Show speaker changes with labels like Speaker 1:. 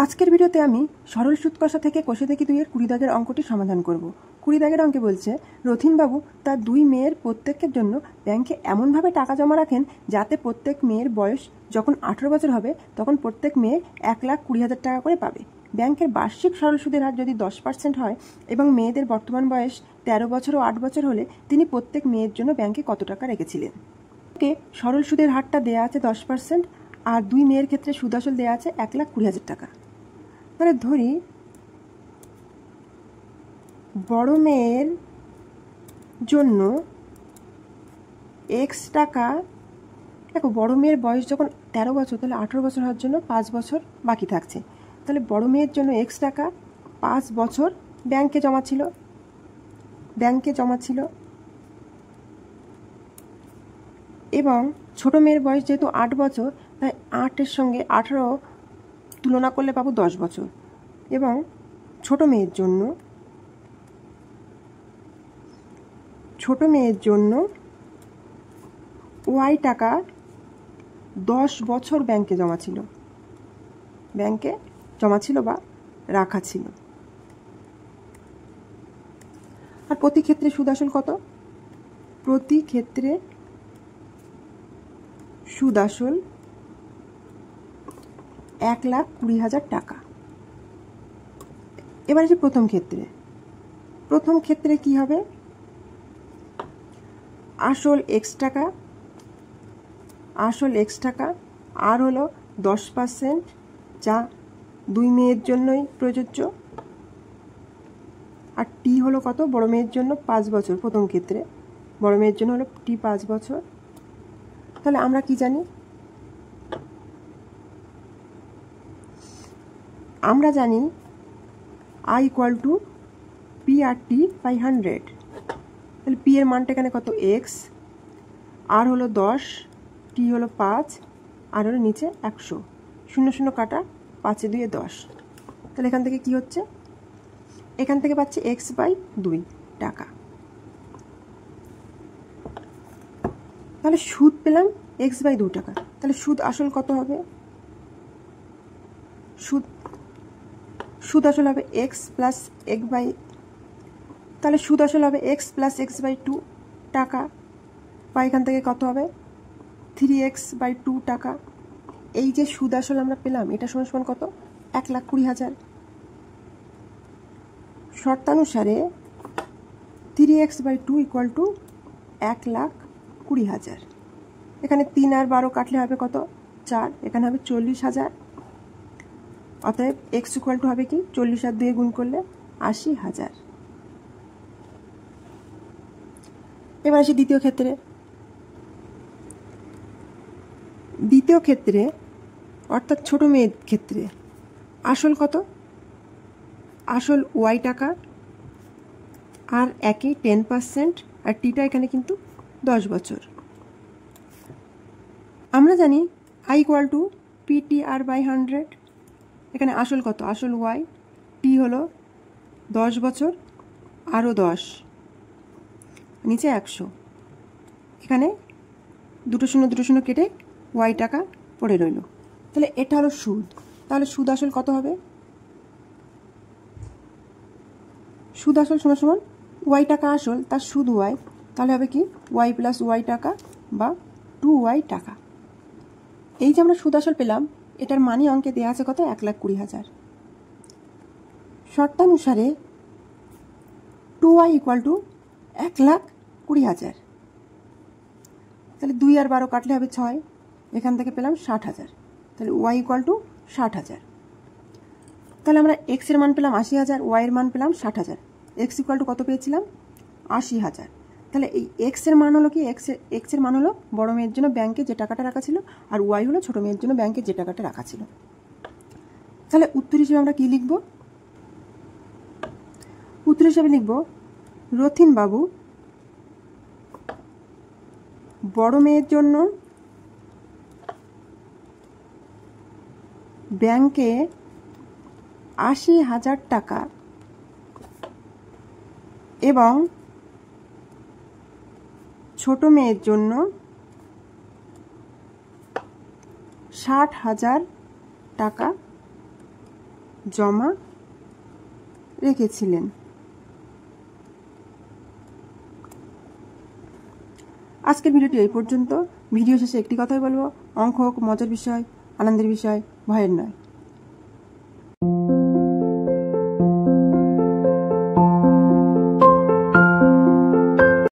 Speaker 1: আজকের ভিডিওতে আমি সরল সুদ কষা থেকে কষে দেখি 2 এর 20 দাগের অঙ্কটি সমাধান করব। 20 দাগের অঙ্কে বলছে রথিনবাবু তার 2 মেয়ের প্রত্যেকের জন্য ব্যাংকে এমনভাবে টাকা জমা রাখেন যাতে প্রত্যেক মেয়ের বয়স যখন 18 বছর হবে তখন প্রত্যেক মেয়ে 1,20,000 টাকা করে পাবে। ব্যাংকের বার্ষিক সরল সুদের হার যদি 10% হয় এবং মেয়েদের বর্তমান বয়স 13 বছর ও 8 বছর হলে তিনি প্রত্যেক মেয়ের জন্য ব্যাংকে কত টাকা রেখেছিলেন। সরল সুদের হারটা দেয়া আছে 10% আর 2 মেয়ের ক্ষেত্রে সুদ আসল দেয়া আছে 1,20,000 টাকা। তাহলে ধরি বড় মেয়ের জন্য x টাকা, দেখো বড় মেয়ের বয়স যখন 13 বছর তাহলে 18 বছর হওয়ার জন্য 5 বছর বাকি থাকছে। তাহলে বড় মেয়ের জন্য x টাকা 5 বছর ব্যাংকে জমা ছিল এবং ছোট মেয়ের বয়স যেহেতু 8 বছর তাই 8-এর সঙ্গে 18 তুলনা করলে পাবো 10 বছর এবং ছোট মেয়ের জন্য y টাকা 10 বছর ব্যাংকে জমা ছিল বা রাখা ছিল। আর প্রতি ক্ষেত্রে সুদ আসল কত? প্রতি ক্ষেত্রে সুদ আসল 1,20,000 টাকা। এবার আসি প্রথম ক্ষেত্রে কি হবে? আসল x টাকা আর হলো 10% যা 2 মেয়ের জন্যই প্রযোজ্য, আর টি হলো কত? বড় মেয়ের জন্য 5 বছর। প্রথম ক্ষেত্রে বড় মেয়ের জন্য হলো টি 5 বছর। তাহলে আমরা কি জানি? আমরা জানি I = P/T / 100। তাহলে P এর মানটা এখানে কত? x, আর হলো 10, T হলো 5, আর হলো নিচে 100, 0 0 কাটা, 5 2 10। তাহলে এখান থেকে কি হচ্ছে? এখান থেকে পাচ্ছি x/2 টাকা। তাহলে সুদ পেলাম x/2 টাকা। তাহলে সুদ আসল কত হবে? সুদ আসল হবে x প্লাস তাহলে সুদ আসল হবে x প্লাস x/2 টাকা, বা এখান থেকে কত হবে? 3x/2 টাকা। এই যে সুদ আসল আমরা পেলাম এটা সমান কত? 1,20,000। শর্তানুসারে 3x/2 = 1,20,000। এখানে 3 আর 12 কাটলে হবে কত? 4। এখানে হবে 40,000। অতএব x = হবে কি? 40 আর 2 গুণ করলে 80,000। এবার আসি দ্বিতীয় ক্ষেত্রে অর্থাৎ ছোট মেয়ের ক্ষেত্রে আসল কত? আসল y টাকা আর একই 10%, আর টিটা এখানে কিন্তু 10 বছর। আমরা জানি I = P/T/100। এখানে আসল কত? আসল y, টি হলো 10 বছর, আরও 10, নিচে 100। এখানে 2 0 কেটে y টাকা পড়ে রইল। তাহলে এটা হলো সুদ। তাহলে সুদ আসল কত হবে? সুদ আসল সমান y টাকা আসল তার সুদ y। তাহলে হবে কি? y প্লাস y টাকা বা 2y টাকা। এই যে আমরা সুদ আসল পেলাম এটার মানই অঙ্কে দেওয়া আছে কত? 1,20,000। শর্তানুসারে 2y = 1,20,000। তাহলে 2 আর 12 কাটলে হবে 6। এখান থেকে পেলাম 60,000। তাহলে y = 60,000। তাহলে আমরা x এর মান পেলাম 80,000, y এর মান পেলাম 60,000। x = কত পেয়েছিলাম? 80,000। তাহলে এই x এর মান হলো কি? x এর মান হলো বড় মেয়ের জন্য ব্যাংকে যে টাকাটা রাখা ছিল, আর y হলো ছোট মেয়ের জন্য ব্যাংকে যে টাকাটা রাখা ছিল। তাহলে উত্তর হিসেবে আমরা কি লিখব? উত্তর হিসেবে লিখব রথিনবাবু বড় মেয়ের জন্য ব্যাংকে 80,000 টাকা এবং ছোট মেয়ের জন্য 60,000 টাকা জমা রেখেছিলেন। আজকের ভিডিওটি এই পর্যন্ত। ভিডিও শেষে একটি কথাই বলবো, অঙ্ক হোক মজার বিষয়, আনন্দের বিষয়, ভয়ের নয়।